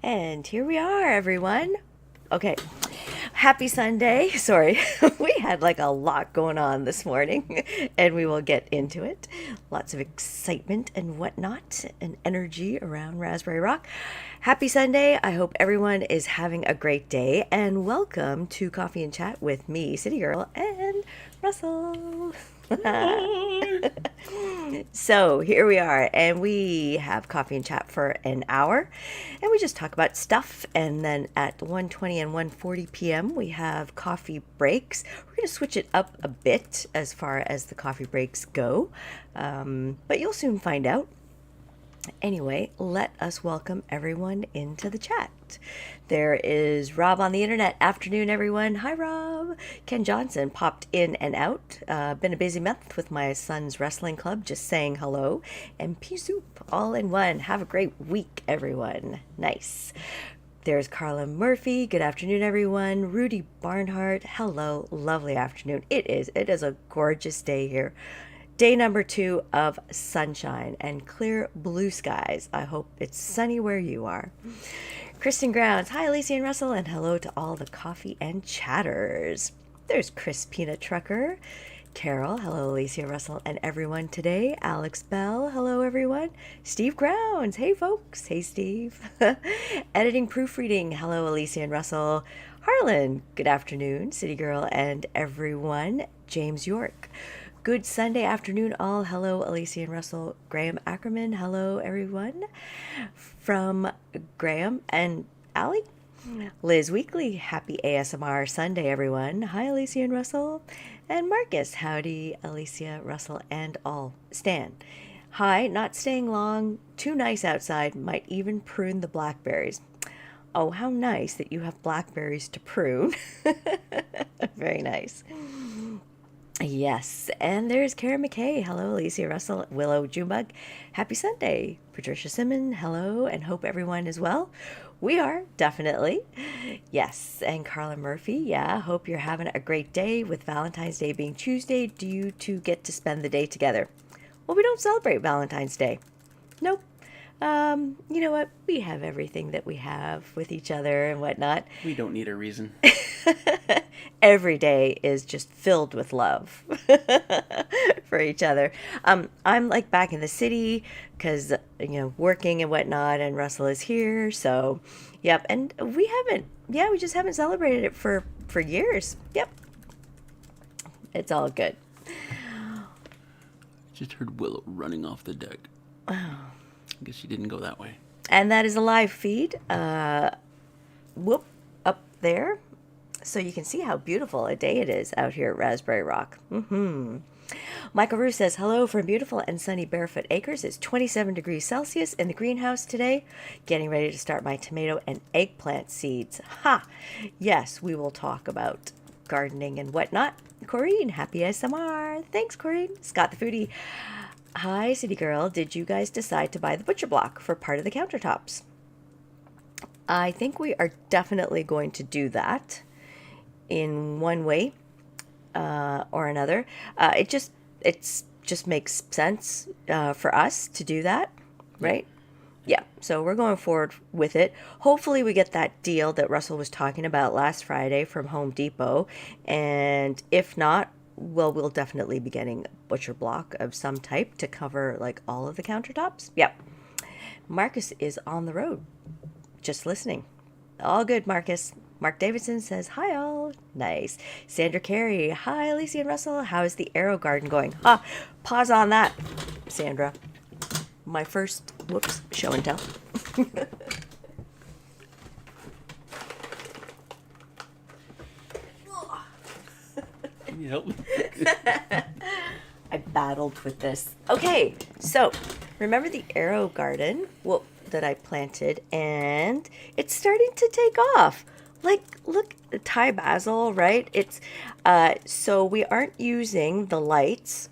And here we are, everyone. Okay, happy Sunday. Sorry, we had like a lot going on this morning, and we will get into it. Lots of excitement and whatnot, and energy around Raspberry Rock. Happy Sunday. I hope everyone is having a great day, and welcome to Coffee and Chat with me, City Girl, and Russell. So here we are, and we have coffee and chat for an hour, and we just talk about stuff. And then at 1:20 and 1:40 p.m. we have coffee breaks. We're going to switch it up a bit as far as the coffee breaks go, but you'll soon find out. Anyway, let us welcome everyone into the chat. There is Rob on the internet. Afternoon, everyone. Hi, Rob. Ken Johnson popped in and out. Been a busy month with my son's wrestling club, just saying hello. And pea soup all in one. Have a great week, everyone. Nice. There's Carla Murphy. Good afternoon, everyone. Rudy Barnhart. Hello. Lovely afternoon. It is. It is a gorgeous day here. Day number 2 of sunshine and clear blue skies. I hope it's sunny where you are. Kristen Grounds. Hi, Alicia and Russell, and hello to all the coffee and chatters. There's Chris Peanut Trucker. Carol. Hello, Alicia, Russell, and everyone today. Alex Bell. Hello, everyone. Steve Grounds. Hey, folks. Hey, Steve. Editing Proofreading. Hello, Alicia and Russell. Harlan. Good afternoon, City Girl, and everyone. James York. Good Sunday afternoon, all. Hello, Alicia and Russell. Graham Ackerman. Hello, everyone. From Graham and Allie. Liz Weekly. Happy ASMR Sunday, everyone. Hi, Alicia and Russell. And Marcus. Howdy, Alicia, Russell, and all. Stan. Hi, not staying long. Too nice outside. Might even prune the blackberries. Oh, how nice that you have blackberries to prune. Very nice. Yes, and there's Karen McKay. Hello, Alicia Russell, Willow Junebug. Happy Sunday. Patricia Simon, hello, and hope everyone is well. We are, definitely. Yes, and Carla Murphy, yeah, hope you're having a great day with Valentine's Day being Tuesday. Do you two get to spend the day together? Well, we don't celebrate Valentine's Day. Nope. You know what? We have everything that we have with each other and whatnot. We don't need a reason. Every day is just filled with love for each other. I'm like back in the city because, working and whatnot, and Russell is here. So, yep. And we just haven't celebrated it for years. Yep. It's all good. Just heard Willow running off the deck. Oh. I guess she didn't go that way. And that is a live feed. Whoop, up there. So you can see how beautiful a day it is out here at Raspberry Rock. Michael Roos says, hello from beautiful and sunny Barefoot Acres. It's 27 degrees Celsius in the greenhouse today. Getting ready to start my tomato and eggplant seeds. Ha! Yes, we will talk about gardening and whatnot. Corrine, happy SMR. Thanks, Corrine. Scott the Foodie. Hi, City Girl. Did you guys decide to buy the butcher block for part of the countertops? I think we are definitely going to do that in one way or another. It just makes sense for us to do that, right? Yeah, so we're going forward with it. Hopefully we get that deal that Russell was talking about last Friday from Home Depot. And if not, well, we'll definitely be getting a butcher block of some type to cover like all of the countertops. Yep. Marcus is on the road, just listening. All good, Marcus. Mark Davidson says, hi all. Nice. Sandra Carey. Hi, Alicia and Russell. How is the AeroGarden going? Pause on that, Sandra. My first, show and tell. Can you help me? I battled with this. Okay, so remember the AeroGarden that I planted, and it's starting to take off. Like, look, Thai basil, right? It's so we aren't using the lights.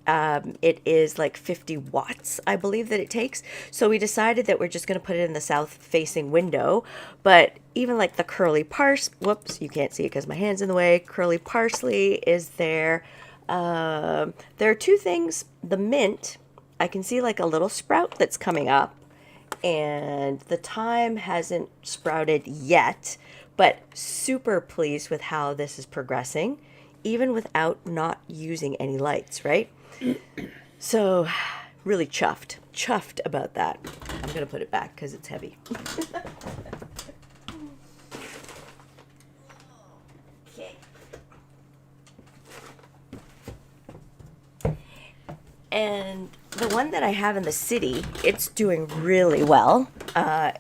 It is like 50 watts, I believe that it takes. So we decided that we're just going to put it in the south-facing window. But even like the curly parsley, you can't see it because my hand's in the way. Curly parsley is there. There are two things. The mint, I can see like a little sprout that's coming up. and the thyme hasn't sprouted yet, but super pleased with how this is progressing, even without not using any lights, right? So, really chuffed about that. I'm gonna put it back because it's heavy. Okay. And the one that I have in the city, it's doing really well.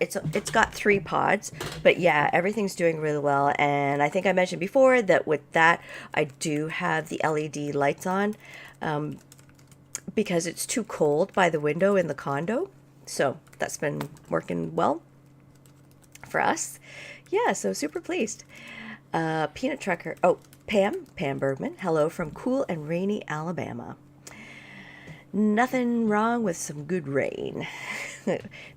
It's got 3 pods, but yeah, everything's doing really well. And I think I mentioned before that with that, I do have the LED lights on, because it's too cold by the window in the condo. So that's been working well for us. Yeah, so super pleased. Peanut Trucker. Oh, Pam Bergman. Hello from cool and rainy Alabama. Nothing wrong with some good rain.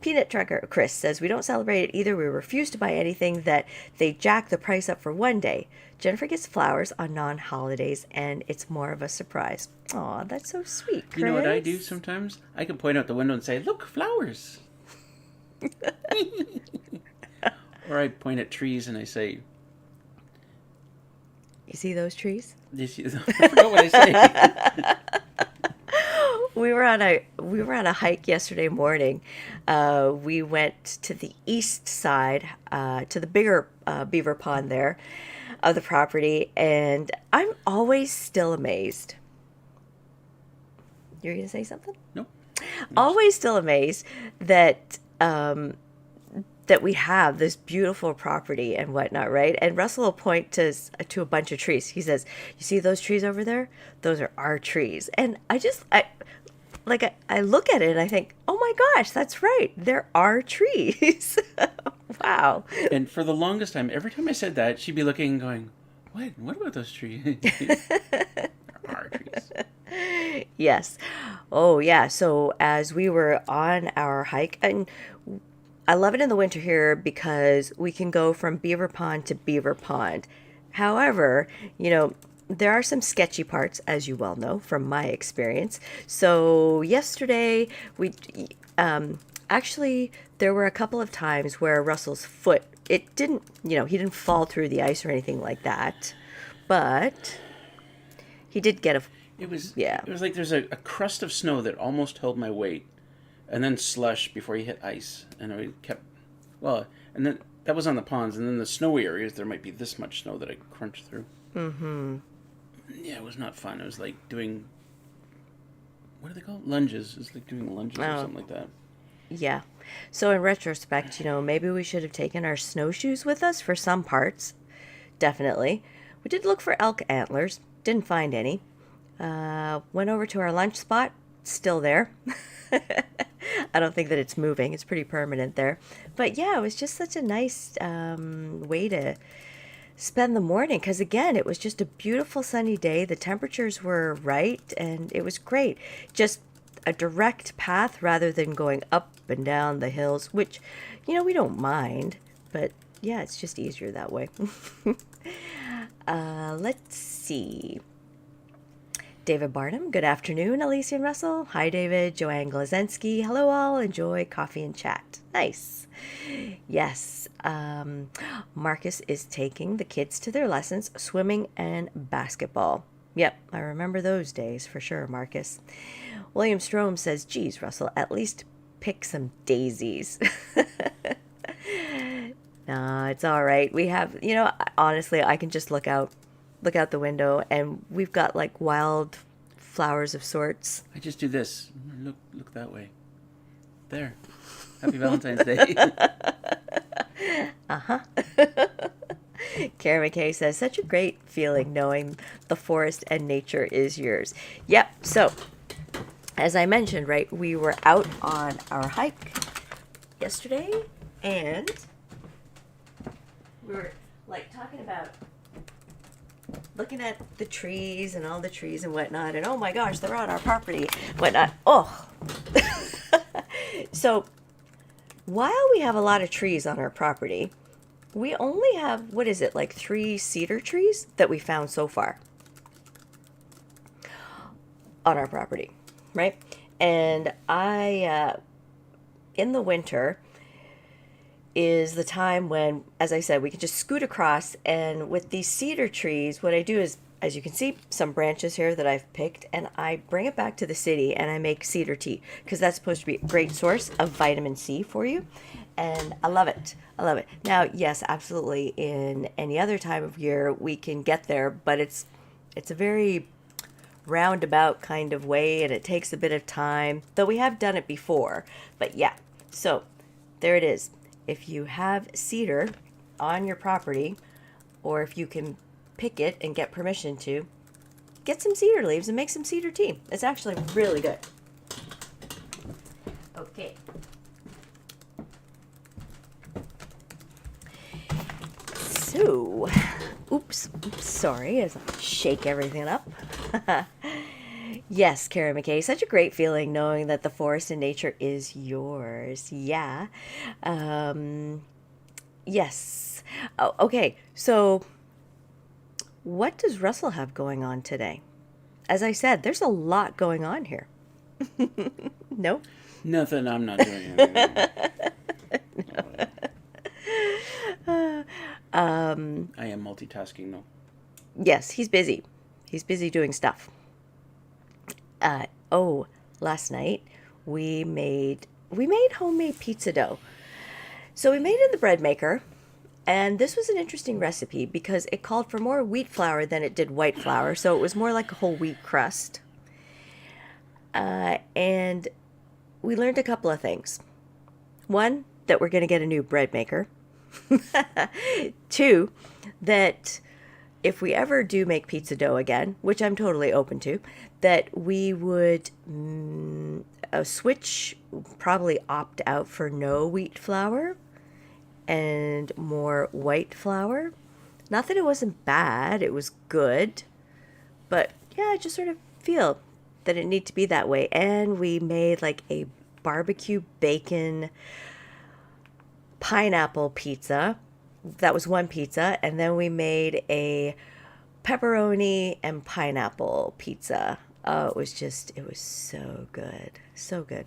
Peanut Trucker Chris says, we don't celebrate it either. We refuse to buy anything that they jack the price up for one day. Jennifer gets flowers on non-holidays, and it's more of a surprise. Aw, that's so sweet, Chris. You know what I do sometimes? I can point out the window and say, look, flowers. Or I point at trees and I say, you see those trees? I forgot what I say. We were on a hike yesterday morning. We went to the east side, to the bigger beaver pond there of the property, and I'm always still amazed. You're gonna say something? Nope. Always still amazed that that we have this beautiful property and whatnot, right? And Russell will point to a bunch of trees. He says, "You see those trees over there? Those are our trees." And I look at it and I think, oh my gosh, that's right. There are trees. Wow. And for the longest time, every time I said that, she'd be looking and going, what about those trees? Our trees. Yes. Oh, yeah. So as we were on our hike, and I love it in the winter here because we can go from beaver pond to beaver pond. However, there are some sketchy parts, as you well know from my experience. So yesterday, actually, there were a couple of times where Russell's foot, it didn't, he didn't fall through the ice or anything like that, but he did get It was like there's a crust of snow that almost held my weight, and then slush before you hit ice, and I kept, and then that was on the ponds, and then the snowy areas, there might be this much snow that I crunched through. Mm-hmm. Yeah, it was not fun. It was like doing, what do they call it? Lunges. It's like doing lunges or something like that. Yeah. So in retrospect, maybe we should have taken our snowshoes with us for some parts. Definitely. We did look for elk antlers. Didn't find any. Went over to our lunch spot. Still there. I don't think that it's moving. It's pretty permanent there. But yeah, it was just such a nice way to spend the morning, because again, it was just a beautiful sunny day. The temperatures were right and it was great. Just a direct path rather than going up and down the hills, which we don't mind, but yeah, it's just easier that way. Let's see. David Barnum, good afternoon. Alicia and Russell. Hi, David. Joanne Glazensky. Hello, all. Enjoy coffee and chat. Nice. Yes. Marcus is taking the kids to their lessons, swimming and basketball. Yep, I remember those days for sure, Marcus. William Strom says, geez, Russell, at least pick some daisies. No, it's all right. We have, honestly, I can just look out the window and we've got like wild flowers of sorts. I just do this. Look that way. There. Happy Valentine's Day. Uh-huh. Karen McKay says, such a great feeling knowing the forest and nature is yours. Yep. So as I mentioned, right, we were out on our hike yesterday and we were like talking about looking at the trees and all the trees and whatnot, and oh my gosh, they're on our property, whatnot. Oh. So while we have a lot of trees on our property, we only have, what is it, like 3 cedar trees that we found so far on our property, right? And I in the winter is the time when, as I said, we can just scoot across. And with these cedar trees, what I do is, as you can see, some branches here that I've picked, and I bring it back to the city and I make cedar tea because that's supposed to be a great source of vitamin C for you. And I love it. I love it. Now, yes, absolutely. In any other time of year, we can get there, but it's a very roundabout kind of way, and it takes a bit of time. Though we have done it before, but yeah. So there it is. If you have cedar on your property, or if you can pick it and get permission to, get some cedar leaves and make some cedar tea. It's actually really good. Okay. So, oops, sorry, as I shake everything up. Yes, Karen McKay, such a great feeling knowing that the forest and nature is yours. Yeah. Yes. Oh, okay, so what does Russell have going on today? As I said, there's a lot going on here. No? Nothing. I'm not doing anything. I am multitasking though. Yes, he's busy. He's busy doing stuff. Last night we made homemade pizza dough. So we made it in the bread maker, and this was an interesting recipe because it called for more wheat flour than it did white flour, so it was more like a whole wheat crust. And we learned a couple of things. One, that we're going to get a new bread maker. Two, that if we ever do make pizza dough again, which I'm totally open to, that we would switch, probably opt out for no wheat flour and more white flour. Not that it wasn't bad, it was good, but yeah, I just sort of feel that it needs to be that way. And we made like a barbecue bacon pineapple pizza. That was one pizza. And then we made a pepperoni and pineapple pizza. Oh, it was so good. So good.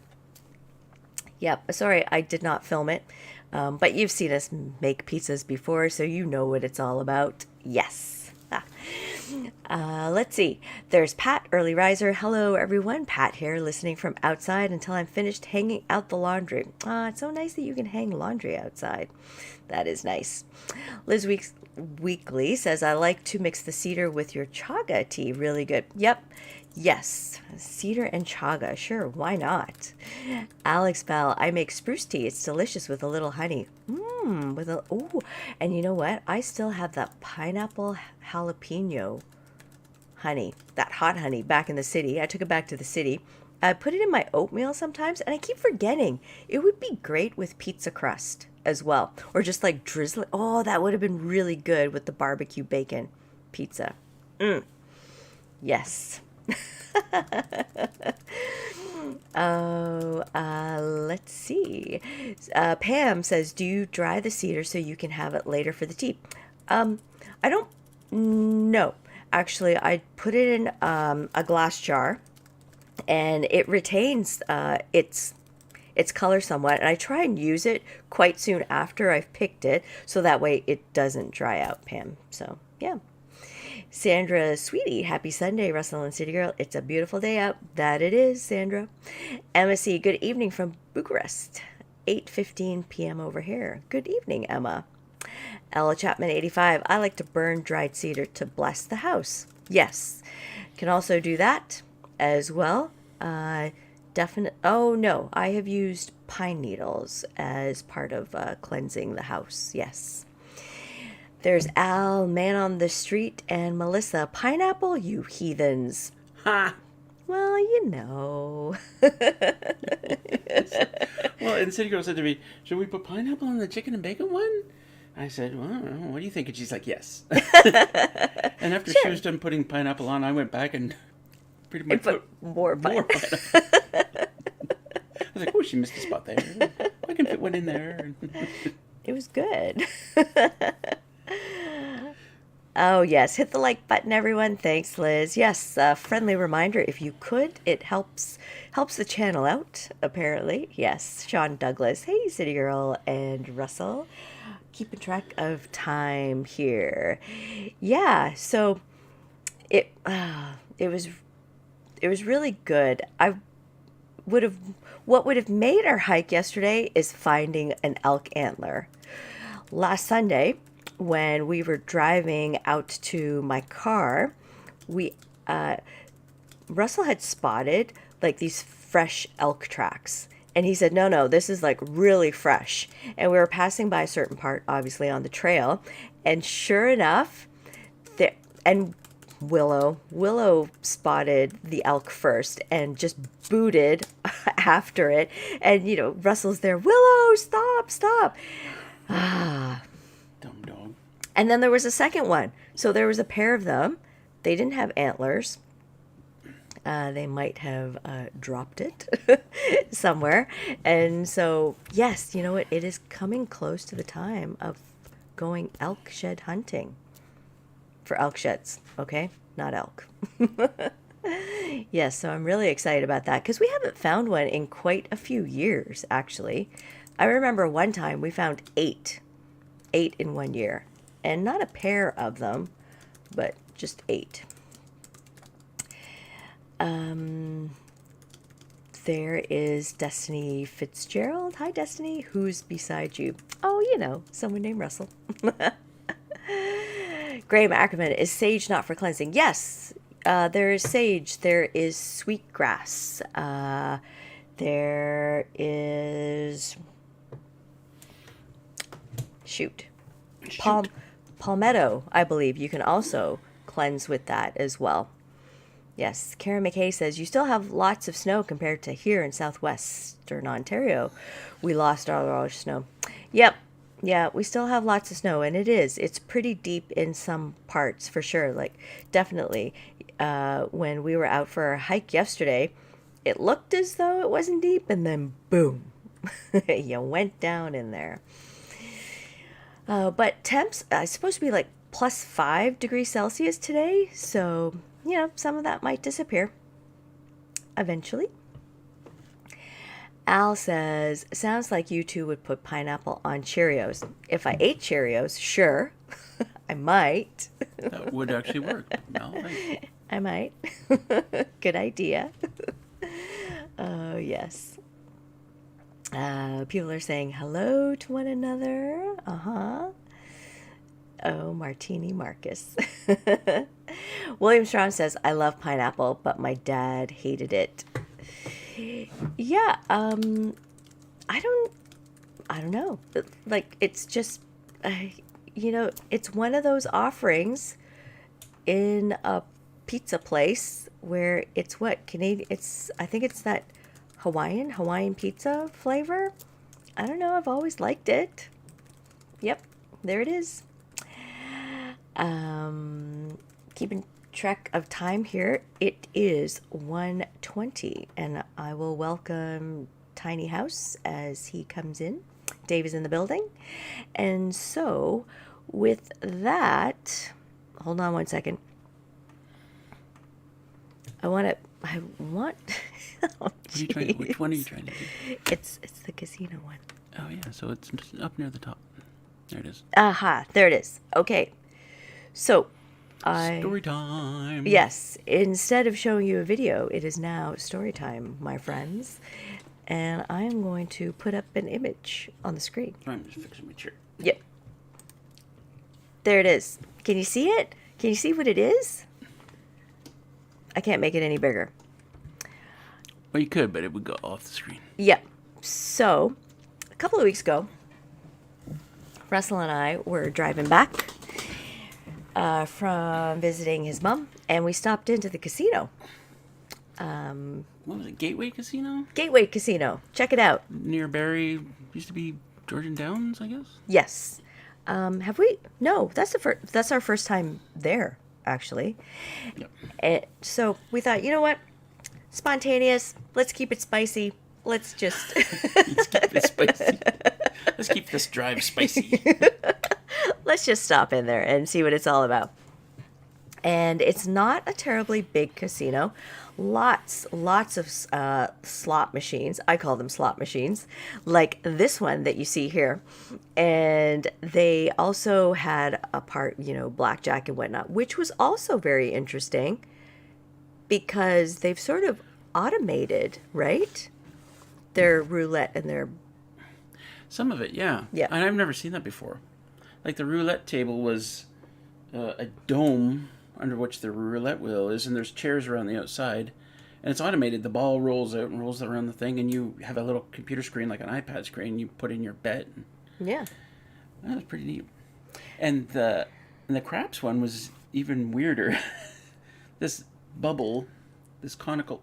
Yep. Sorry, I did not film it. But you've seen us make pizzas before, so you know what it's all about. Yes. Let's see. There's Pat, early riser. Hello, everyone. Pat here, listening from outside until I'm finished hanging out the laundry. It's so nice that you can hang laundry outside. That is nice. Liz Weekly says, I like to mix the cedar with your chaga tea. Really good. Yep. Yes. Cedar and chaga. Sure. Why not? Alex Bell, I make spruce tea. It's delicious with a little honey. And you know what? I still have that pineapple jalapeno honey, that hot honey back in the city. I took it back to the city. I put it in my oatmeal sometimes, and I keep forgetting. It would be great with pizza crust as well, or just like drizzling. Oh, that would have been really good with the barbecue bacon pizza. Yes. Let's see. Pam says, do you dry the cedar so you can have it later for the tea? I don't know. Actually, I put it in a glass jar, and it retains its color somewhat, and I try and use it quite soon after I've picked it, so that way it doesn't dry out, Pam. So, yeah. Sandra Sweetie, happy Sunday, Russell and City Girl. It's a beautiful day out. That it is, Sandra. Emma C., good evening from Bucharest. 8:15 p.m. over here. Good evening, Emma. Ella Chapman, 85. I like to burn dried cedar to bless the house. Yes. Can also do that as well. Oh, no. I have used pine needles as part of cleansing the house. Yes. There's Al, Man on the Street, and Melissa. Pineapple, you heathens. Ha! Well, you know. Well, and City Girl said to me, should we put pineapple on the chicken and bacon one? I said, well, I don't know. What do you think? And she's like, yes. And after she was done putting pineapple on, I went back and pretty much put more pineapple. I was like, oh, she missed a spot there. I can fit one in there. It was good. Oh, yes. Hit the like button, everyone. Thanks, Liz. Yes, a friendly reminder if you could. It helps the channel out, apparently. Yes, Sean Douglas. Hey, City Girl and Russell. Keeping track of time here. Yeah, so it was really good. I would have what would have made our hike yesterday is finding an elk antler. Last Sunday, when we were driving out to my car, we Russell had spotted like these fresh elk tracks. And he said, no, no, this is like really fresh. And we were passing by a certain part, obviously, on the trail. And sure enough, there, and Willow spotted the elk first and just booted after it. And, Russell's there, Willow, stop, stop. Dumb dog. And then there was a second one. So there was a pair of them. They didn't have antlers. They might have dropped it somewhere. And so, yes, you know what? It is coming close to the time of going elk shed hunting. For elk sheds, okay? Not elk. Yes, so I'm really excited about that because we haven't found one in quite a few years, actually. I remember one time we found eight in 1 year. And not a pair of them, but just 8. There is Destiny Fitzgerald. Hi, Destiny. Who's beside you? Oh, someone named Russell. Graham Ackerman, is sage not for cleansing? Yes, there is sage. There is sweetgrass. There is... Shoot. Palmetto, I believe. You can also cleanse with that as well. Yes, Karen McKay says, you still have lots of snow compared to here in southwestern Ontario. We lost all our snow. Yep. Yeah, we still have lots of snow, and it's pretty deep in some parts for sure. Like, definitely, when we were out for our hike yesterday, it looked as though it wasn't deep, and then boom, you went down in there. But temps are supposed to be like plus 5 degrees Celsius today, so some of that might disappear eventually. Al says, sounds like you two would put pineapple on Cheerios. If I ate Cheerios, sure, I might. That would actually work. No, thanks. I might. Good idea. Oh, yes. People are saying hello to one another. Uh-huh. Oh, Martini Marcus. William Strong says, I love pineapple, but my dad hated it. Yeah, I don't know. Like, it's just, it's one of those offerings in a pizza place where it's what, Canadian, I think it's that Hawaiian pizza flavor. I don't know, I've always liked it. Yep, there it is. Keeping track of time here, it is 1:20, and I will welcome Tiny House as he comes in. Dave is in the building. And so with that, hold on one second. I want oh, which one are you trying to do? It's the casino one. Oh yeah, so it's up near the top. There it is. Aha, there it is. Okay. So story time. Yes, instead of showing you a video, it is now story time, my friends. And I am going to put up an image on the screen. I'm just fixing my chair. Yep. There it is. Can you see it? Can you see what it is? I can't make it any bigger. Well, you could, but it would go off the screen. Yep. So, a couple of weeks ago, Russell and I were driving back from visiting his mom, and we stopped into the casino. What was it? Gateway Casino? Gateway Casino. Check it out. Near Barrie. Used to be Georgian Downs, I guess? Yes. Have we? No, that's our first time there, actually. Yep. And so we thought, you know what? Spontaneous. Let's keep it spicy. Let's just... Let's keep it spicy. Let's keep this drive spicy. Let's just stop in there and see what it's all about. And it's not a terribly big casino. Lots of slot machines. I call them slot machines, like this one that you see here. And they also had a part, blackjack and whatnot, which was also very interesting because they've sort of automated, right? Their roulette and their Some of it, yeah. yeah. And I've never seen that before. Like the roulette table was a dome under which the roulette wheel is, and there's chairs around the outside, and it's automated. The ball rolls out and rolls around the thing, and you have a little computer screen, like an iPad screen. You put in your bet. Yeah. That was pretty neat. And the craps one was even weirder. This bubble, this conical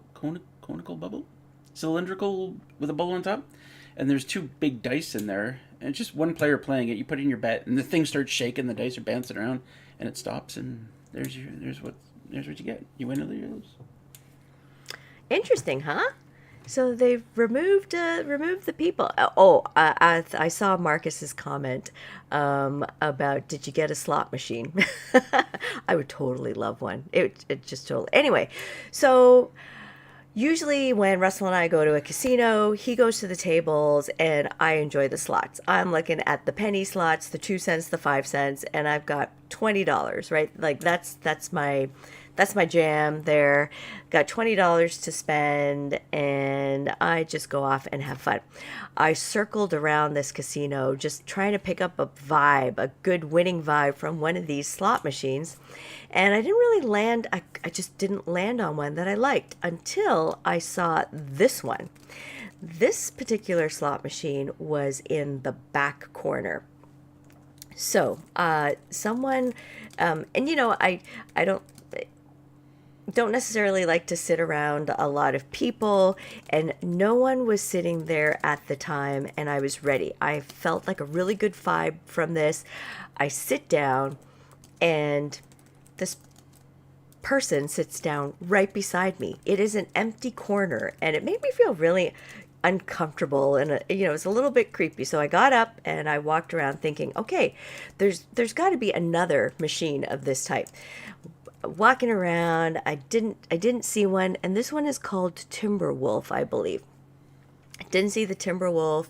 bubble, cylindrical with a bubble on top, and there's two big dice in there, and it's just one player playing it. You put in your bet, and the thing starts shaking. The dice are bouncing around, and it stops, and there's what you get. You win or you lose. Interesting, huh? So they've removed the people. I saw Marcus's comment about did you get a slot machine? I would totally love one. It just totally. Anyway, so usually when Russell and I go to a casino, he goes to the tables and I enjoy the slots. I'm looking at the penny slots, the 2 cents, the 5 cents, and I've got $20, right? Like that's my jam there. Got $20 to spend and I just go off and have fun. I circled around this casino just trying to pick up a vibe, a good winning vibe from one of these slot machines. And I didn't really land, I just didn't land on one that I liked until I saw this one. This particular slot machine was in the back corner. So, someone, I don't necessarily like to sit around a lot of people, and no one was sitting there at the time, and I was ready. I felt like a really good vibe from this. I sit down, and this person sits down right beside me. It is an empty corner, and it made me feel really uncomfortable, and it's a little bit creepy. So I got up and I walked around thinking, okay, there's got to be another machine of this type. Walking around, I didn't see one, and this one is called Timberwolf, I believe. I didn't see the Timberwolf.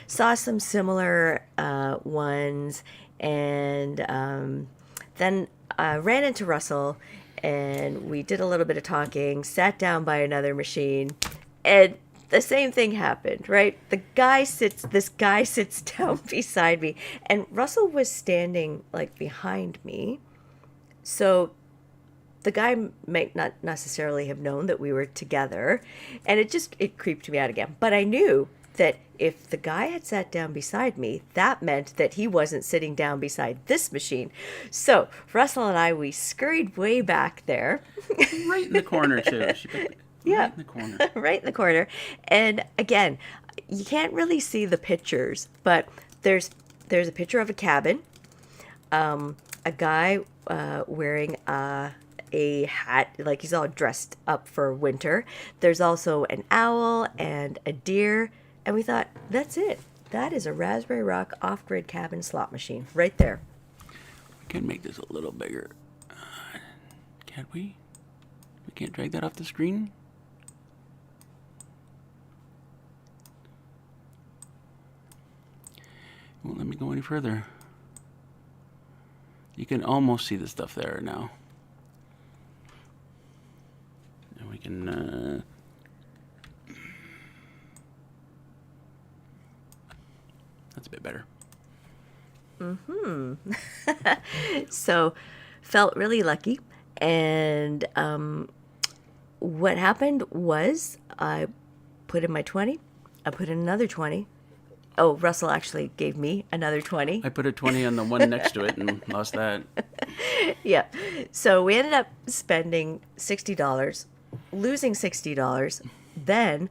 Saw some similar ones, and then I ran into Russell, and we did a little bit of talking. Sat down by another machine, and the same thing happened, right? This guy sits down beside me, and Russell was standing like behind me, so the guy might not necessarily have known that we were together, and it creeped me out again. But I knew that if the guy had sat down beside me, that meant that he wasn't sitting down beside this machine. So Russell and I, we scurried way back there. Right in the corner, too. She put Yeah. right in the corner. Right in the corner. And again, you can't really see the pictures, but there's a picture of a cabin, a guy wearing a hat, like he's all dressed up for winter. There's also an owl and a deer, and we thought, that's it. That is a Raspberry Rock off-grid cabin slot machine right there. We can make this a little bigger. Can't we? We can't drag that off the screen? It won't let me go any further. You can almost see the stuff there now. And we can that's a bit better. So felt really lucky, and what happened was I put in my 20, I put in another 20. Oh, Russell actually gave me another 20. I put a 20 on the one next to it and lost that. Yeah. So we ended up spending $60, losing $60. Then,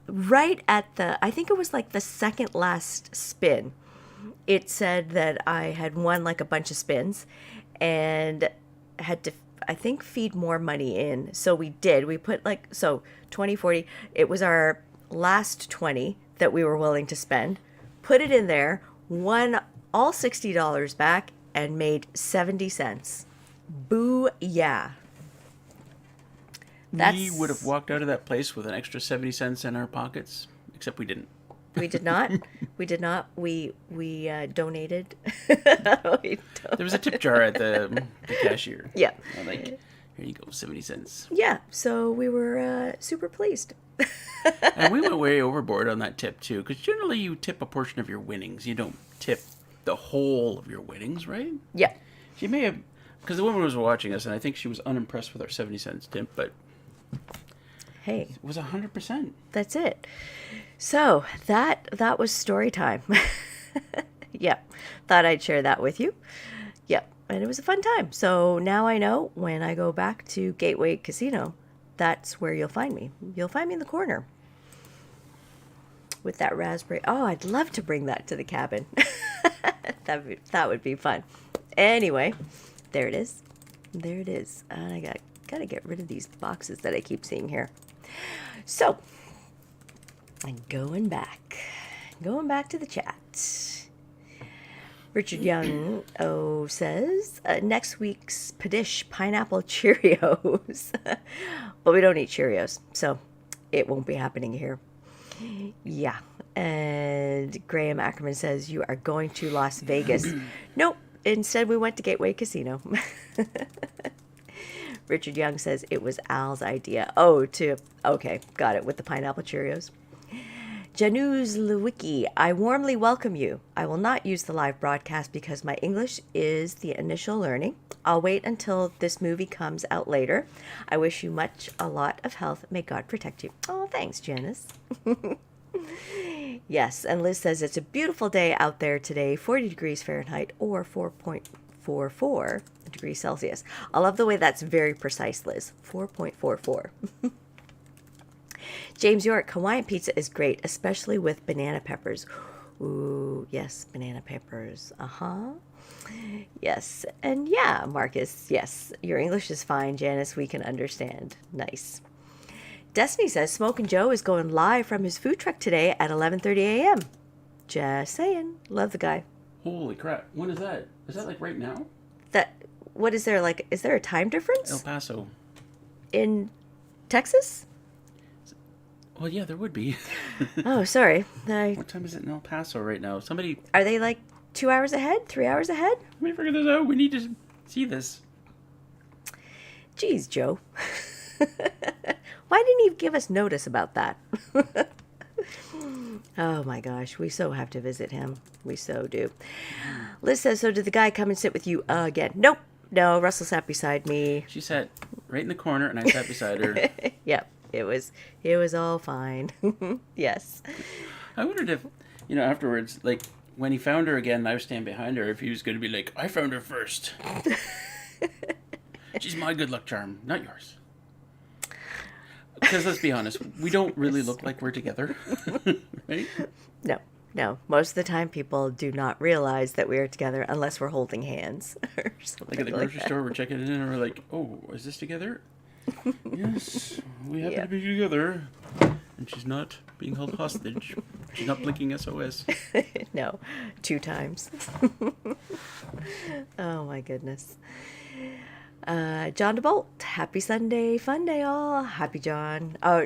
right at I think it was like the second last spin, it said that I had won like a bunch of spins and had to, I think, feed more money in. So we did. We put 20, 40. It was our last 20 that we were willing to spend, put it in there, won all $60 back, and made 70 cents. Boo, yeah. We would have walked out of that place with an extra 70 cents in our pockets, except we didn't. We did not. We did not. We donated. There was a tip jar at the cashier. Yeah. Like, here you go, 70 cents. Yeah. So we were super pleased. And we went way overboard on that tip, too, because generally you tip a portion of your winnings. You don't tip the whole of your winnings, right? Yeah. She may have, because the woman was watching us, and I think she was unimpressed with our 70 cents tip, but Hey, it was 100%. that's it. So that was story time. Yep. Thought I'd share that with you. Yep. And it was a fun time. So now I know when I go back to Gateway Casino, that's where you'll find me. You'll find me in the corner with that raspberry. Oh, I'd love to bring that to the cabin. That would be fun. Anyway, there it is. There it is. And I gotta get rid of these boxes that I keep seeing here. So, I'm going back to the chat. Richard Young says next week's Padish pineapple Cheerios. Well, we don't eat Cheerios, so it won't be happening here. Yeah. And Graham Ackerman says you are going to Las Vegas. Nope. Instead, we went to Gateway Casino. Richard Young says it was Al's idea. Okay, got it, with the pineapple Cheerios. Januz Lewicki, I warmly welcome you. I will not use the live broadcast because my English is the initial learning. I'll wait until this movie comes out later. I wish you a lot of health. May God protect you. Oh, thanks, Janice. Yes, and Liz says it's a beautiful day out there today, 40 degrees Fahrenheit or 4.44 degrees Celsius. I love the way that's very precise, Liz. 4.44. James York, Hawaiian pizza is great, especially with banana peppers. Ooh, yes, banana peppers. Uh-huh. Yes, and yeah, Marcus, yes, your English is fine, Janice. We can understand. Nice. Destiny says Smoke and Joe is going live from his food truck today at 11:30 a.m. Just saying. Love the guy. Holy crap. When is that? Is that like right now? What is there, like, is there a time difference? El Paso. In Texas? Well, yeah, there would be. Oh, sorry. What time is it in El Paso right now? Are they like 2 hours ahead? 3 hours ahead? Let me figure this out. We need to see this. Jeez, Joe. Why didn't you give us notice about that? Oh my gosh, we so have to visit him. We so do. Liz says, so did the guy come and sit with you again? Nope. No, Russell sat beside me. She sat right in the corner and I sat beside her. Yep, it was all fine. Yes. I wondered if, afterwards, like, when he found her again and I was standing behind her, if he was going to be like, I found her first. She's my good luck charm, not yours. Because let's be honest, we don't really look like we're together, right? No. Most of the time, people do not realize that we are together unless we're holding hands or something. Like at the grocery store, we're checking in and we're like, oh, is this together? Yes, we happen to be together. And she's not being held hostage. She's not blinking SOS. No, 2 times. Oh, my goodness. John DeBolt, happy Sunday, fun day all. Happy John. Oh,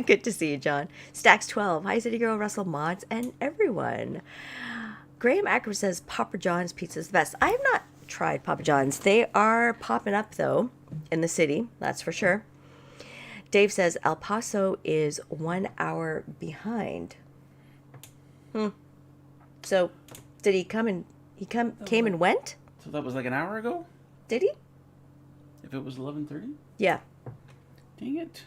good to see you, John. Stacks 12. Hi, City Girl, Russell, Mods, and everyone. Graham Ackerman says Papa John's pizza is the best. I have not tried Papa John's. They are popping up, though, in the city. That's for sure. Dave says El Paso is 1 hour behind. So, did he come and came and went? So that was like an hour ago? Did he? If it was 11:30? Yeah. Dang it.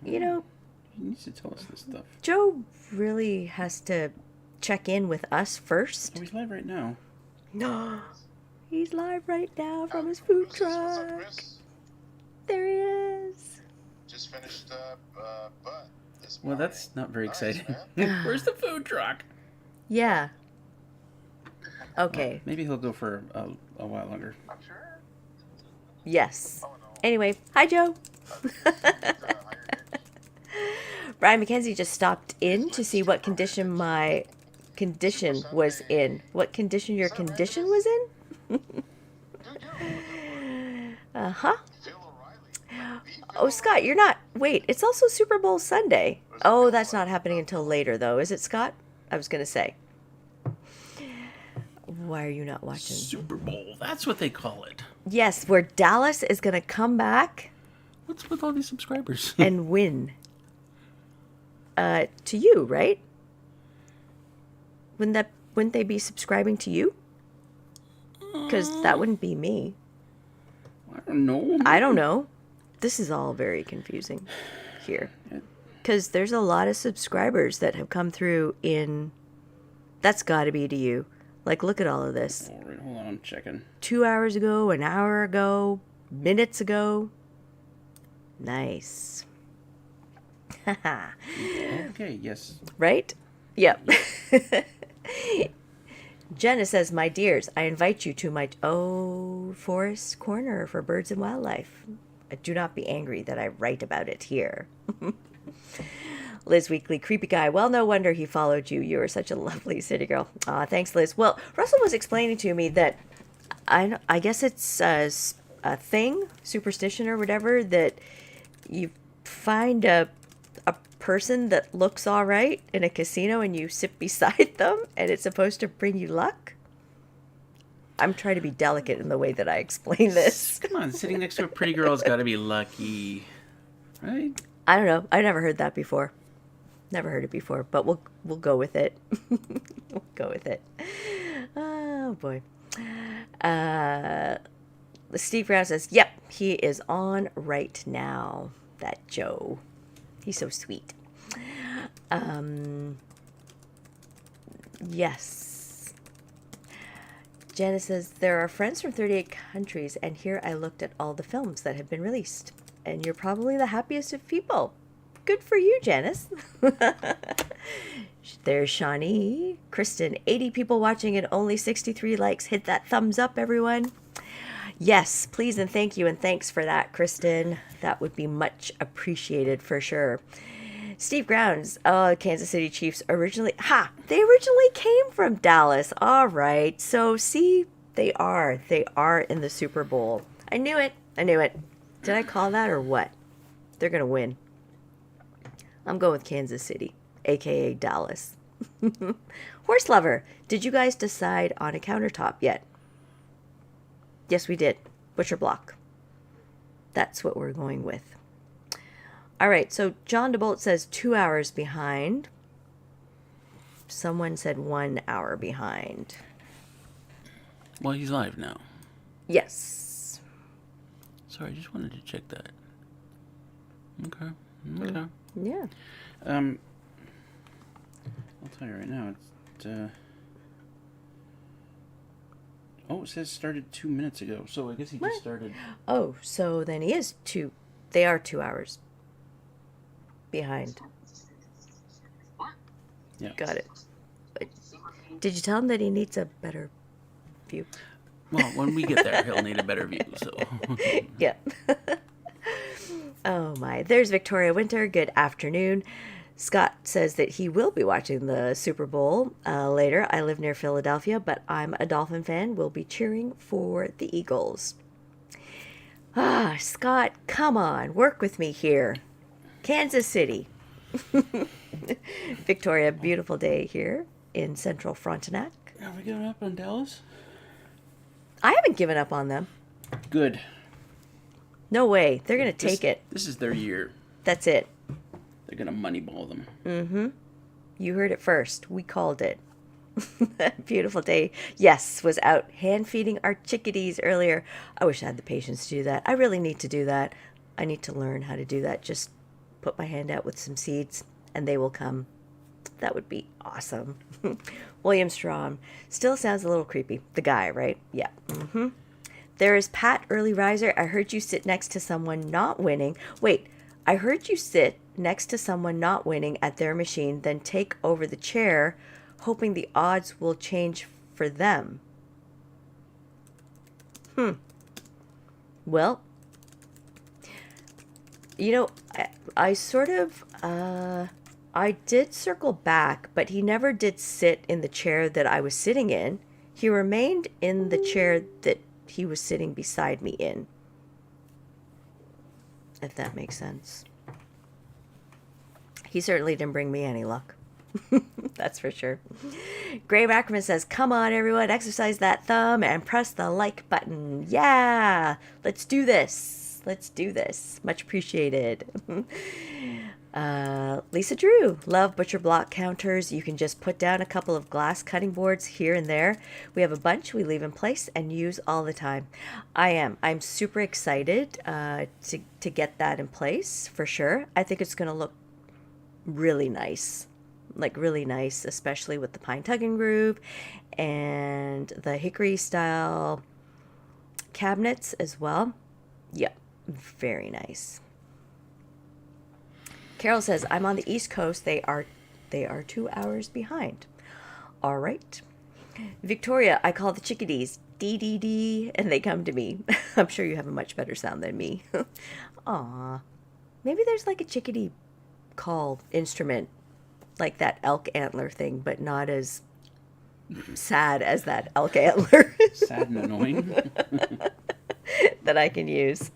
You know, He needs to tell us this stuff. Joe really has to check in with us first. Oh, he's live right now. No. He's live right now from his food truck. What's up, Chris? There he is. Just finished but this Well, morning. that's not very Nice, exciting. man. Where's the food truck? Yeah. Okay. Maybe he'll go for a while longer. I'm sure. Yes. Oh, no. Anyway, hi, Joe. Brian McKenzie just stopped in to see what condition my condition was in. What condition your condition was in? Dude, you're Uh-huh. Phil O'Reilly. Like the Phil Oh, Scott, O'Reilly. you're not. Wait, it's also Super Bowl Sunday. Or is it Oh, Bill that's not O'Reilly? happening No, until Bill later, though, is it, Scott? I was going to say. Why are you not watching? Super Bowl. That's what they call it. Yes, where Dallas is going to come back What's with all these subscribers? and win. To you, right? Wouldn't they be subscribing to you? Because that wouldn't be me. I don't know. I don't know. This is all very confusing here. Because there's a lot of subscribers that have come through in... That's got to be to you. Like, look at all of this. All right, hold on, I'm checking. 2 hours ago, an hour ago, minutes ago. Nice. Okay, yes. Right? Yep. Jenna says, my dears, I invite you to my forest corner for birds and wildlife. Do not be angry that I write about it here. Liz Weekly, creepy guy. Well, no wonder he followed you. You are such a lovely city girl. Aw, thanks, Liz. Well, Russell was explaining to me that I guess it's a thing, superstition or whatever, that you find a person that looks all right in a casino and you sit beside them and it's supposed to bring you luck. I'm trying to be delicate in the way that I explain this. Come on, sitting next to a pretty girl's got to be lucky, right? I don't know. I've never heard that before. Never heard it before, but we'll go with it. We'll go with it. Oh boy. Steve Brown says, "Yep, he is on right now. That Joe, he's so sweet." Yes. Janice says, "There are friends from 38 countries, and here I looked at all the films that have been released, and you're probably the happiest of people. Good for you, Janice." There's Shawnee. Kristen, 80 people watching and only 63 likes. Hit that thumbs up, everyone. Yes, please and thank you, and thanks for that, Kristen. That would be much appreciated for sure. Steve Grounds, Kansas City Chiefs originally came from Dallas. All right, so see, they are in the Super Bowl. I knew it. Did I call that or what? They're gonna win. I'm going with Kansas City, aka Dallas. Horse Lover, did you guys decide on a countertop yet? Yes, we did. Butcher block. That's what we're going with. All right, so John DeBolt says 2 hours behind. Someone said 1 hour behind. Well, he's live now. Yes. Sorry, I just wanted to check that. Okay. Yeah. I'll tell you right now, it says started 2 minutes ago, so I guess he just started. Oh, so then he is they are 2 hours behind. Yeah. Got it. Did you tell him that he needs a better view? Well, when we get there, he'll need a better view, so. Yeah. Oh my. There's Victoria Winter. Good afternoon. Scott says that he will be watching the Super Bowl later. I live near Philadelphia, but I'm a Dolphin fan. We'll be cheering for the Eagles. Scott, come on. Work with me here. Kansas City. Victoria, beautiful day here in Central Frontenac. Have we given up on Dallas? I haven't given up on them. Good. No way. They're going to take it. This is their year. That's it. They're going to moneyball them. Mm-hmm. You heard it first. We called it. Beautiful day. Yes, was out hand feeding our chickadees earlier. I wish I had the patience to do that. I really need to do that. I need to learn how to do that. Just put my hand out with some seeds and they will come. That would be awesome. William Strom. Still sounds a little creepy. The guy, right? Yeah. Mm-hmm. There is Pat Early Riser. I heard you sit next to someone not winning. Wait, I heard you sit next to someone not winning at their machine, then take over the chair, hoping the odds will change for them. Well, you know, I sort of, I did circle back, but he never did sit in the chair that I was sitting in. He remained in the chair that he was sitting beside me in. if that makes sense. He certainly didn't bring me any luck. That's for sure. Graham Ackerman says, come on, everyone, exercise that thumb and press the like button. Yeah, let's do this. Let's do this. Much appreciated. Lisa Drew, love butcher block counters. You can just put down a couple of glass cutting boards here and there. We have a bunch we leave in place and use all the time. I'm super excited to get that in place for sure. I think it's going to look really nice, like really nice, especially with the pine tugging groove and the hickory style cabinets as well. Yep, very nice. Carol says, I'm on the East Coast. They are 2 hours behind. All right. Victoria, I call the chickadees dee, and they come to me. I'm sure you have a much better sound than me. Aw. Maybe there's like a chickadee call instrument, like that elk antler thing, but not as sad as that elk antler. Sad and annoying. That I can use.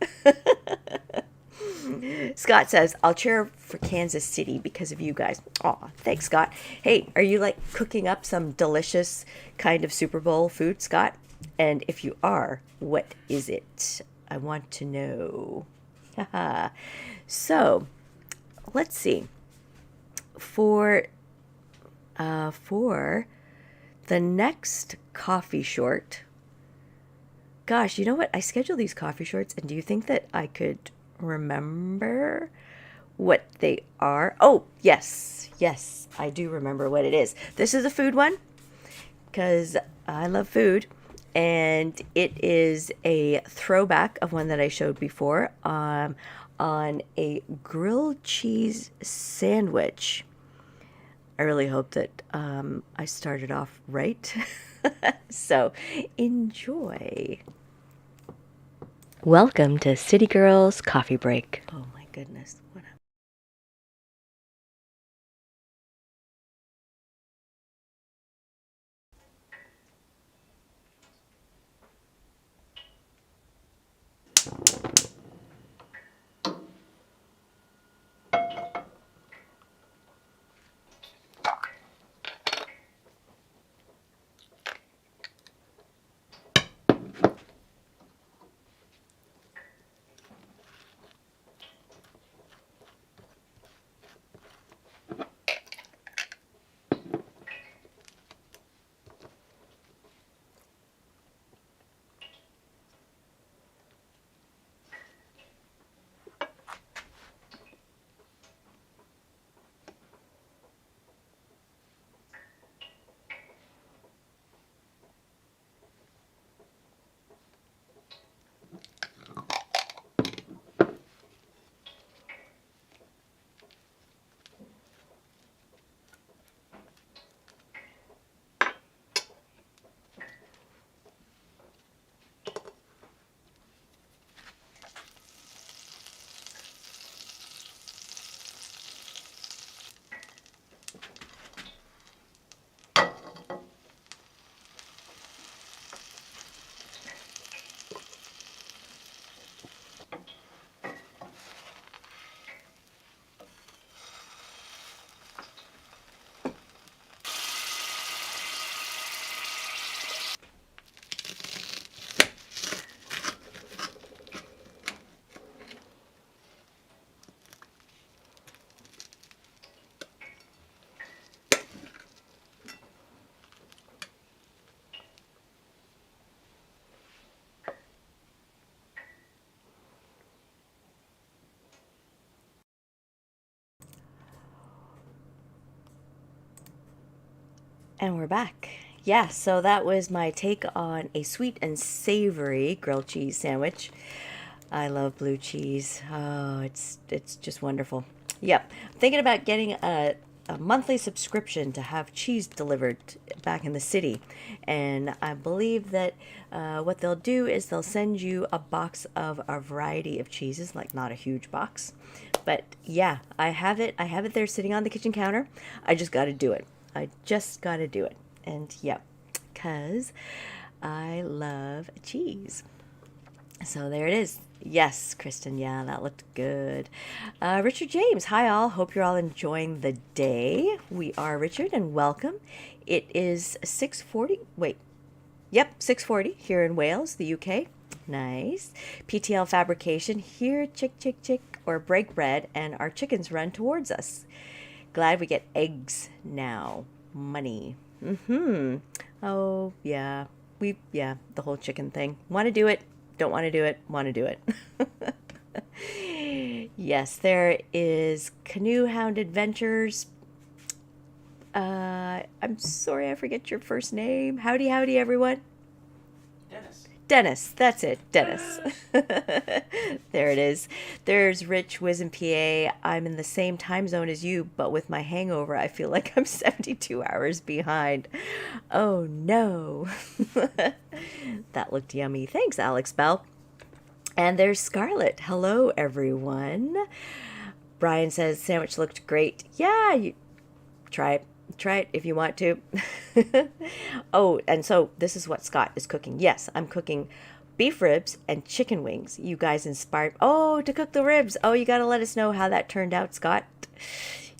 Scott says, I'll cheer for Kansas City because of you guys. Aw, thanks, Scott. Hey, are you like cooking up some delicious kind of Super Bowl food, Scott? And if you are, what is it? I want to know. So, let's see. For the next coffee short, gosh, you know what? I schedule these coffee shorts, and do you think that I could remember what they are? Oh, yes, I do remember what it is. This is a food one because I love food, and it is a throwback of one that I showed before on a grilled cheese sandwich. I really hope that I started off right. So enjoy. Welcome to City Girls Coffee Break. Oh my goodness. What a... And we're back. Yeah, so that was my take on a sweet and savory grilled cheese sandwich. I love blue cheese. Oh, it's just wonderful. Yep. I'm thinking about getting a monthly subscription to have cheese delivered back in the city. And I believe that what they'll do is they'll send you a box of a variety of cheeses, like not a huge box. But yeah, I have it. I have it there sitting on the kitchen counter. I just got to do it. I just got to do it. And yep, because I love cheese. So there it is. Yes, Kristen. Yeah, that looked good. Richard James. Hi, all. Hope you're all enjoying the day. We are Richard, and welcome. It is 6:40. Wait. Yep, 6:40 here in Wales, the UK. Nice. PTL Fabrication here. Chick, chick, chick. Or break bread, and our chickens run towards us. Glad we get eggs now. Money. Mm-hmm. Oh, yeah. The whole chicken thing. Want to do it, don't want to do it, want to do it. Yes, there is Canoe Hound Adventures. I'm sorry, I forget your first name. Howdy, howdy, everyone. Dennis. Dennis, that's it, Dennis. There it is. There's Rich, Wiz, and PA. I'm in the same time zone as you, but with my hangover, I feel like I'm 72 hours behind. Oh no. That looked yummy. Thanks, Alex Bell. And there's Scarlett. Hello, everyone. Brian says sandwich looked great. Yeah, you try it. Try it if you want to. Oh, and so this is what Scott is cooking. Yes, I'm cooking beef ribs and chicken wings. You guys inspired. Oh, to cook the ribs. Oh, you got to let us know how that turned out, Scott.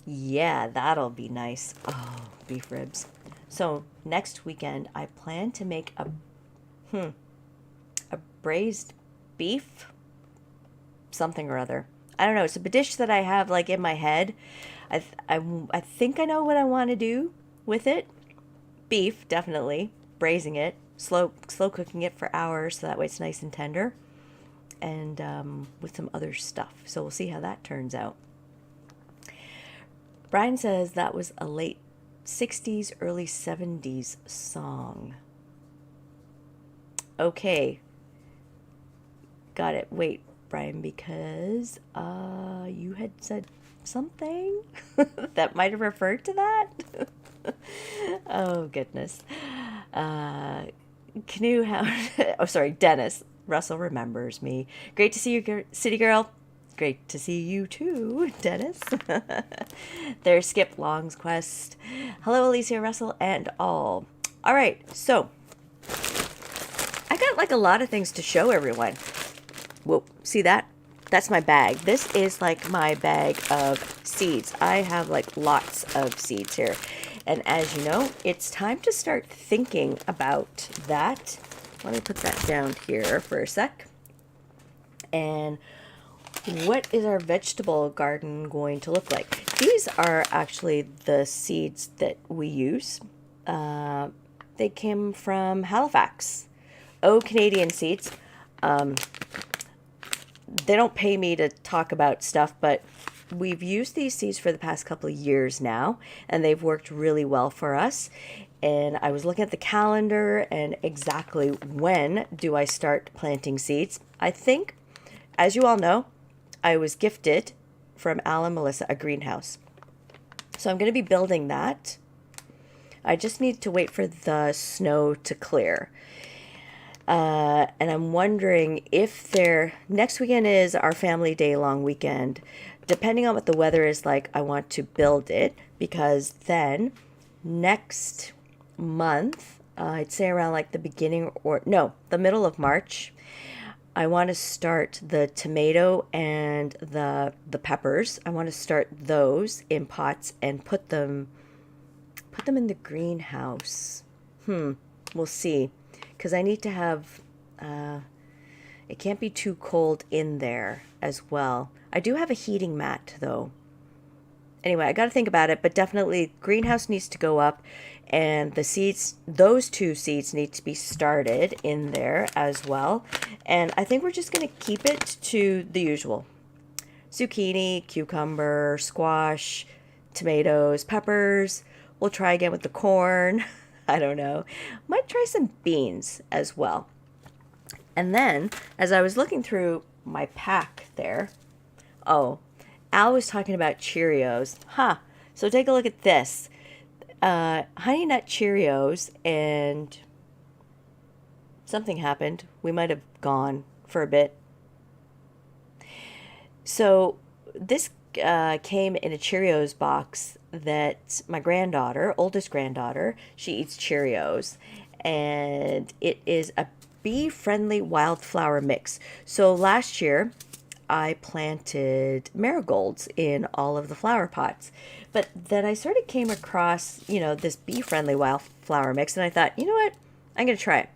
Yeah, that'll be nice. Oh, beef ribs. So next weekend, I plan to make a braised beef something or other. I don't know. It's a dish that I have like in my head. I think I know what I want to do with it. Beef, definitely. Braising it, slow cooking it for hours so that way it's nice and tender, and with some other stuff. So we'll see how that turns out. Brian says that was a late 60s, early 70s song. Okay. Got it. Wait, Brian, because you had said something that might have referred to that. Oh, goodness. Canoe Hound. Oh, sorry, Dennis. Russell remembers me. Great to see you, City Girl. Great to see you too, Dennis. There's Skip Long's Quest. Hello, Alicia, Russell, and all. All right, so I got like a lot of things to show everyone. Whoa, see that? That's my bag. This is like my bag of seeds. I have like lots of seeds here. And as you know, it's time to start thinking about that. Let me put that down here for a sec. And what is our vegetable garden going to look like? These are actually the seeds that we use. They came from Halifax. Oh, Canadian seeds. They don't pay me to talk about stuff, but we've used these seeds for the past couple of years now, and they've worked really well for us. And I was looking at the calendar and exactly when do I start planting seeds. I think, as you all know, I was gifted from Al and Melissa a greenhouse. So I'm going to be building that. I just need to wait for the snow to clear. And I'm wondering if next weekend is our family day long weekend. Depending on what the weather is like, I want to build it, because then next month, I'd say around like the middle of March, I want to start the tomato and the peppers. I want to start those in pots and put them in the greenhouse. We'll see. Because I need to have, it can't be too cold in there as well. I do have a heating mat though. Anyway, I got to think about it, but definitely greenhouse needs to go up, and the seeds, those two seeds need to be started in there as well. And I think we're just going to keep it to the usual. Zucchini, cucumber, squash, tomatoes, peppers. We'll try again with the corn. I don't know. Might try some beans as well. And then, as I was looking through my pack there, Al was talking about Cheerios. So take a look at this. Honey Nut Cheerios, and something happened. We might have gone for a bit. So this came in a Cheerios box that my oldest granddaughter, she eats Cheerios, and it is a bee-friendly wildflower mix. So last year, I planted marigolds in all of the flower pots. But then I sort of came across, this bee-friendly wildflower mix, and I thought, you know what? I'm going to try it.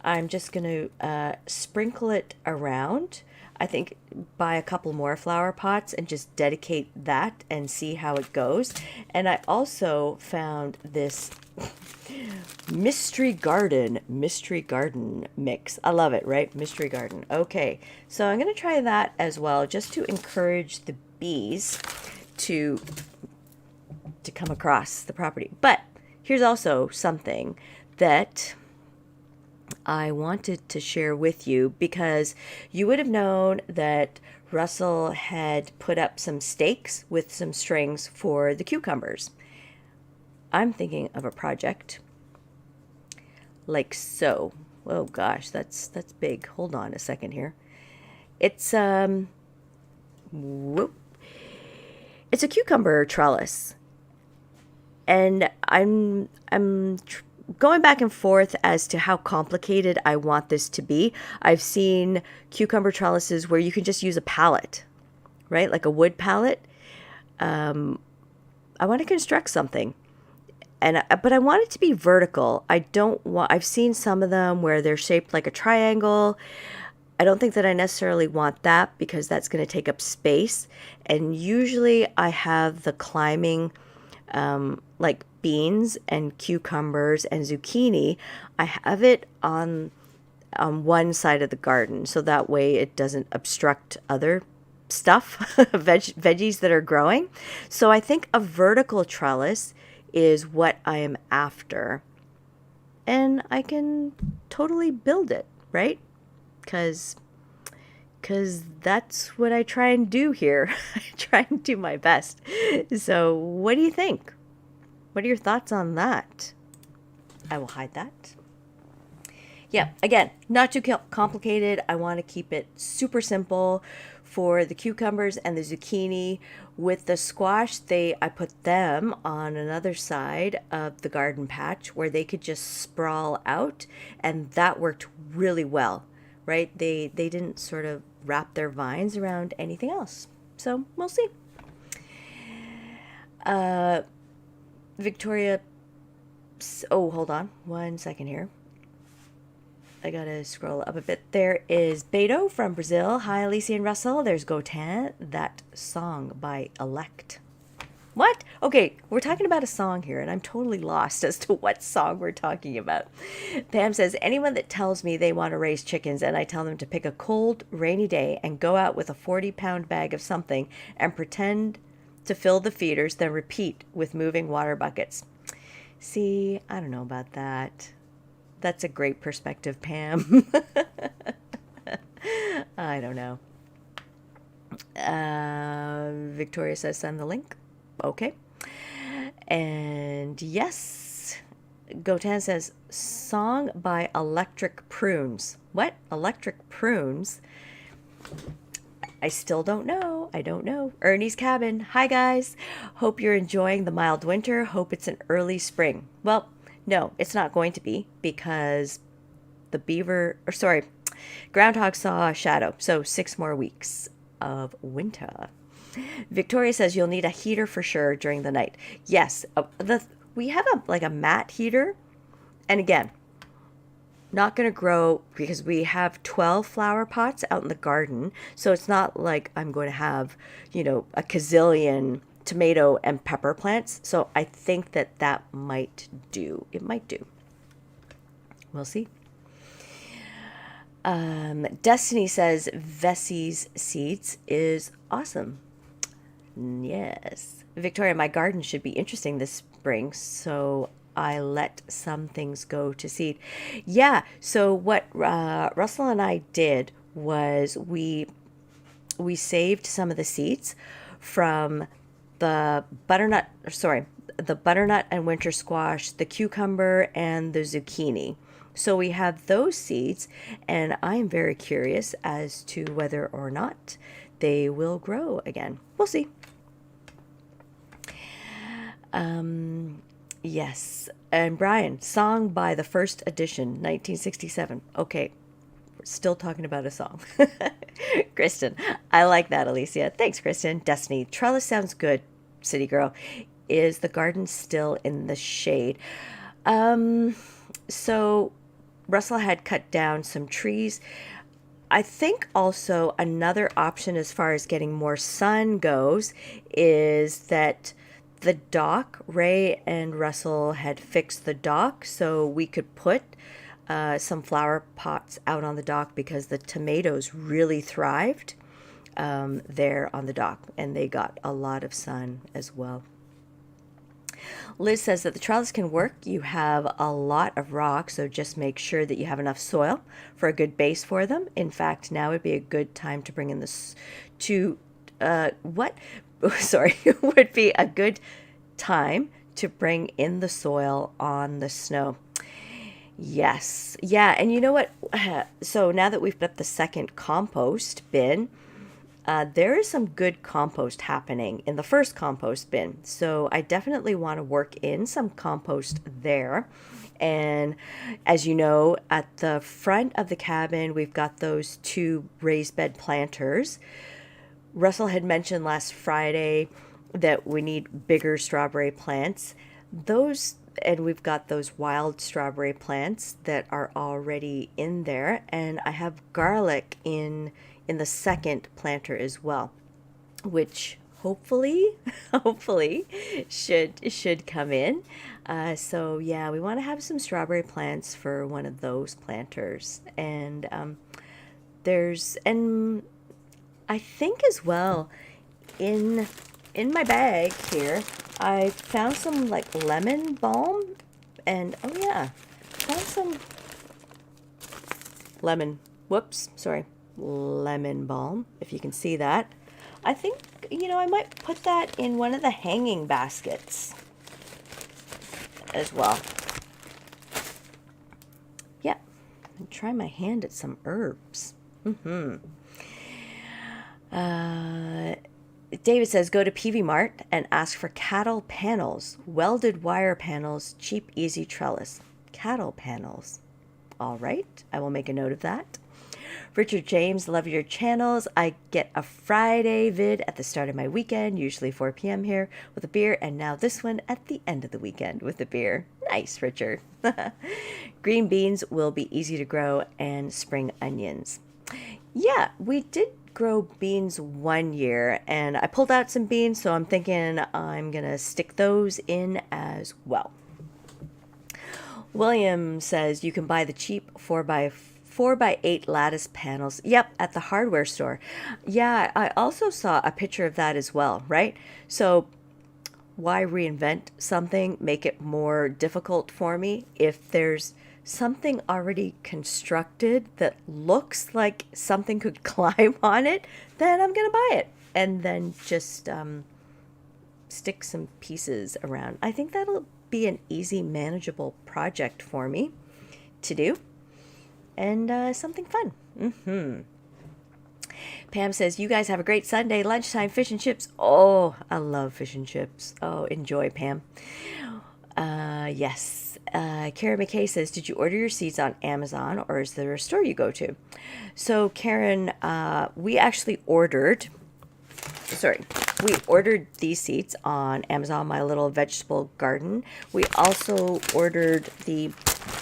I'm just going to sprinkle it around. I think buy a couple more flower pots and just dedicate that and see how it goes. And I also found this mystery garden mix. I love it, right? Mystery garden. Okay, so I'm going to try that as well, just to encourage the bees to come across the property. But here's also something that I wanted to share with you, because you would have known that Russell had put up some stakes with some strings for the cucumbers. I'm thinking of a project like so. Oh gosh, that's big. Hold on a second here. It's whoop. It's a cucumber trellis, and I'm going back and forth as to how complicated I want this to be. I've seen cucumber trellises where you can just use a pallet, right? Like a wood pallet. I want to construct something, but I want it to be vertical. I've seen some of them where they're shaped like a triangle. I don't think that I necessarily want that, because that's going to take up space. And usually I have the climbing, like beans and cucumbers and zucchini, I have it on one side of the garden, so that way it doesn't obstruct other stuff, veggies that are growing. So I think a vertical trellis is what I am after, and I can totally build it, right? Because that's what I try and do here. I try and do my best. So what do you think? What are your thoughts on that? I will hide that. Yeah, again, not too complicated. I want to keep it super simple for the cucumbers and the zucchini. With the squash, I put them on another side of the garden patch where they could just sprawl out, and that worked really well, right? They didn't sort of wrap their vines around anything else. So we'll see. Victoria, oh, hold on 1 second here. I gotta scroll up a bit. There is Beto from Brazil. Hi, Alicia and Russell. There's Gotin, that song by Elect. What? Okay, we're talking about a song here, and I'm totally lost as to what song we're talking about. Pam says, anyone that tells me they want to raise chickens and I tell them to pick a cold, rainy day and go out with a 40-pound bag of something and pretend to fill the feeders, then repeat with moving water buckets. See, I don't know about that. That's a great perspective, Pam. I don't know. Victoria says, send the link. Okay. And yes, Gotan says, song by Electric Prunes. What? Electric Prunes? I still don't know. I don't know. Ernie's Cabin. Hi, guys. Hope you're enjoying the mild winter. Hope it's an early spring. Well, no, it's not going to be, because the groundhog saw a shadow. So 6 more weeks of winter. Victoria says you'll need a heater for sure during the night. Yes, we have a mat heater. And again, not going to grow, because we have 12 flower pots out in the garden. So it's not like I'm going to have, a gazillion tomato and pepper plants. So I think that might do. It might do. We'll see. Destiny says Vessie's seeds is awesome. Yes. Victoria, my garden should be interesting this spring, so I let some things go to seed. Yeah, so what Russell and I did was we saved some of the seeds from the butternut and winter squash, the cucumber, and the zucchini. So we have those seeds, and I'm very curious as to whether or not they will grow again. We'll see. Yes. And Brian, song by the first edition, 1967. Okay, We're still talking about a song. Kristen, I like that, Alicia. Thanks, Kristen. Destiny, trellis sounds good, City Girl. Is the garden still in the shade? So Russell had cut down some trees. I think also another option as far as getting more sun goes is that the dock, Ray and Russell had fixed the dock so we could put some flower pots out on the dock because the tomatoes really thrived there on the dock and they got a lot of sun as well. Liz says that the trellis can work. You have a lot of rock, so just make sure that you have enough soil for a good base for them. In fact, now would be a good time to bring in this to what? Sorry, would be a good time to bring in the soil on the snow. Yes. Yeah, and you know what? So now that we've got the second compost bin, there is some good compost happening in the first compost bin. So I definitely want to work in some compost there. And as you know, at the front of the cabin, we've got those 2 raised bed planters. Russell had mentioned last Friday that we need bigger strawberry plants. And we've got those wild strawberry plants that are already in there. And I have garlic in the second planter as well, which hopefully should come in. So yeah, we want to have some strawberry plants for one of those planters. And and I think as well in my bag here I found some like lemon balm, and oh yeah, found some lemon balm, if you can see that. I think, I might put that in one of the hanging baskets as well. Yeah, and try my hand at some herbs. David says, go to PV Mart and ask for cattle panels, welded wire panels, cheap, easy trellis. Cattle panels. All right, I will make a note of that. Richard James, love your channels. I get a Friday vid at the start of my weekend, usually 4 p.m. here with a beer, and now this one at the end of the weekend with a beer. Nice, Richard. Green beans will be easy to grow, and spring onions. Yeah, we did grow beans one year, and I pulled out some beans, so I'm thinking I'm going to stick those in as well. William says you can buy the cheap 4x8 lattice panels. Yep, at the hardware store. Yeah, I also saw a picture of that as well, right? So why reinvent something, make it more difficult for me? If there's something already constructed that looks like something could climb on it, then I'm going to buy it. And then just stick some pieces around. I think that'll be an easy, manageable project for me to do. And something fun. Pam says, you guys have a great Sunday. Lunchtime, fish and chips. Oh, I love fish and chips. Oh, enjoy, Pam. Yes. Karen McKay says, did you order your seeds on Amazon, or is there a store you go to? So, Karen, we ordered these seeds on Amazon, My Little Vegetable Garden. We also ordered the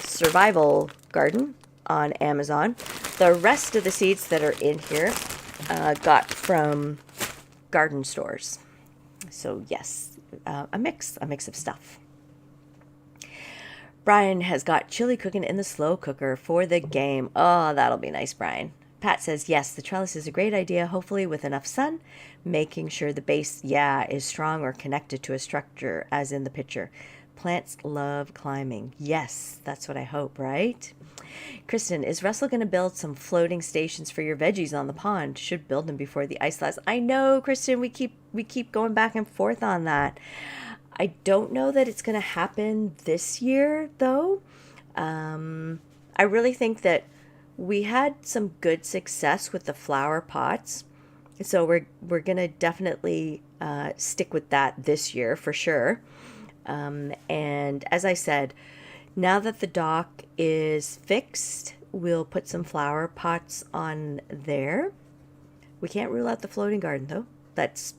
Survival Garden on Amazon. The rest of the seeds that are in here got from garden stores. So yes, a mix of stuff. Brian has got chili cooking in the slow cooker for the game. Oh, that'll be nice, Brian. Pat says, yes, the trellis is a great idea, hopefully with enough sun, making sure the base, is strong or connected to a structure, as in the picture. Plants love climbing. Yes, that's what I hope, right? Kristen, is Russell going to build some floating stations for your veggies on the pond? Should build them before the ice thaws. I know, Kristen, we keep going back and forth on that. I don't know that it's going to happen this year, though. I really think that we had some good success with the flower pots, so we're going to definitely stick with that this year for sure. And as I said, now that the dock is fixed, we'll put some flower pots on there. We can't rule out the floating garden though. That's,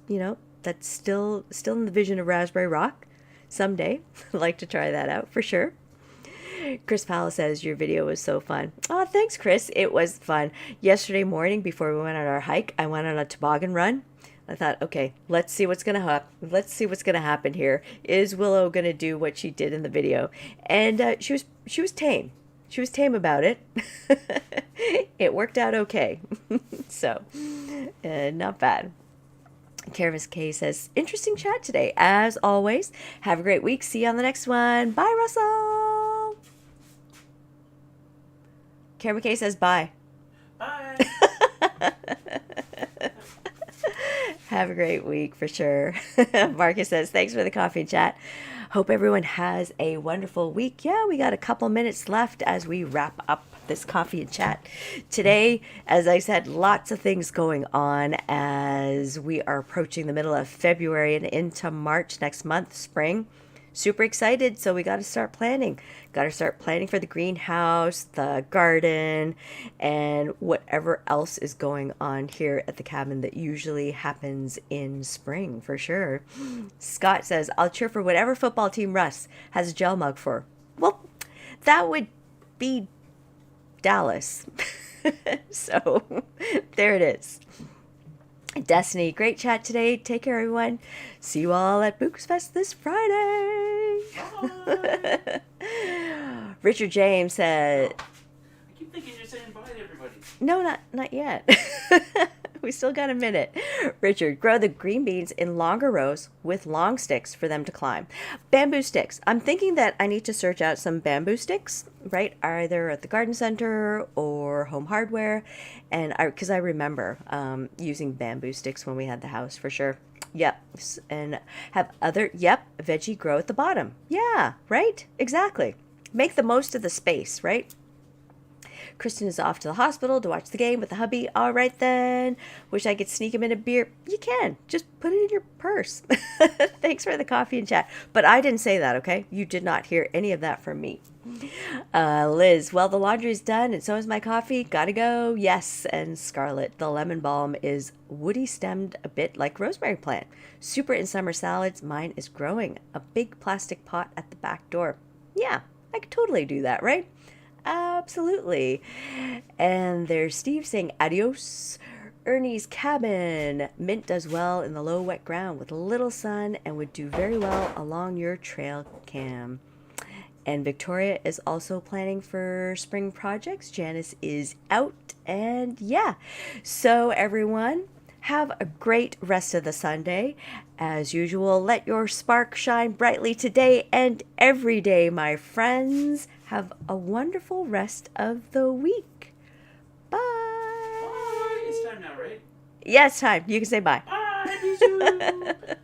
that's still in the vision of Raspberry Rock. Someday, I'd like to try that out for sure. Chris Powell says your video was so fun. Oh, thanks, Chris. It was fun. Yesterday morning, before we went on our hike, I went on a toboggan run. I thought, okay, let's see what's gonna happen. Let's see what's gonna happen here. Is Willow gonna do what she did in the video? And she was tame. She was tame about it. It worked out okay. So, not bad. Kervis K says, interesting chat today. As always, have a great week. See you on the next one. Bye, Russell. Karen McKay says bye. Bye. Have a great week for sure. Marcus says, thanks for the coffee and chat. Hope everyone has a wonderful week. Yeah, we got a couple minutes left as we wrap up this coffee and chat. Today, as I said, lots of things going on as we are approaching the middle of February and into March next month, spring. Super excited, so we got to start planning. Got to start planning for the greenhouse, the garden, and whatever else is going on here at the cabin that usually happens in spring, for sure. Scott says, I'll cheer for whatever football team Russ has a gel mug for. Well, that would be Dallas. So, there it is. Destiny, great chat today. Take care, everyone. See you all at Books Fest this Friday. Richard James said, I keep thinking you're saying bye to everybody. no, not yet. We still got a minute. Richard, grow the green beans in longer rows with long sticks for them to climb. Bamboo sticks. I'm thinking that I need to search out some bamboo sticks, right? Either at the garden center or Home Hardware. And because I remember using bamboo sticks when we had the house for sure. Yep. And have veggie grow at the bottom. Yeah, right? Exactly. Make the most of the space, right? Kristen is off to the hospital to watch the game with the hubby. All right then. Wish I could sneak him in a beer. You can. Just put it in your purse. Thanks for the coffee and chat. But I didn't say that, okay? You did not hear any of that from me. Liz, well, the laundry's done and so is my coffee. Gotta go. Yes. And Scarlett, the lemon balm is woody stemmed a bit like rosemary plant. Super in summer salads. Mine is growing. A big plastic pot at the back door. Yeah, I could totally do that, right? Absolutely. And there's Steve saying adios. Ernie's cabin. Mint does well in the low wet ground with little sun and would do very well along your trail cam. And Victoria is also planning for spring projects. Janice is out. And yeah. So everyone, have a great rest of the Sunday. As usual, let your spark shine brightly today and every day, my friends. Have a wonderful rest of the week. Bye. Bye. It's time now, right? Yeah, it's time. You can say bye. Bye. Bisous.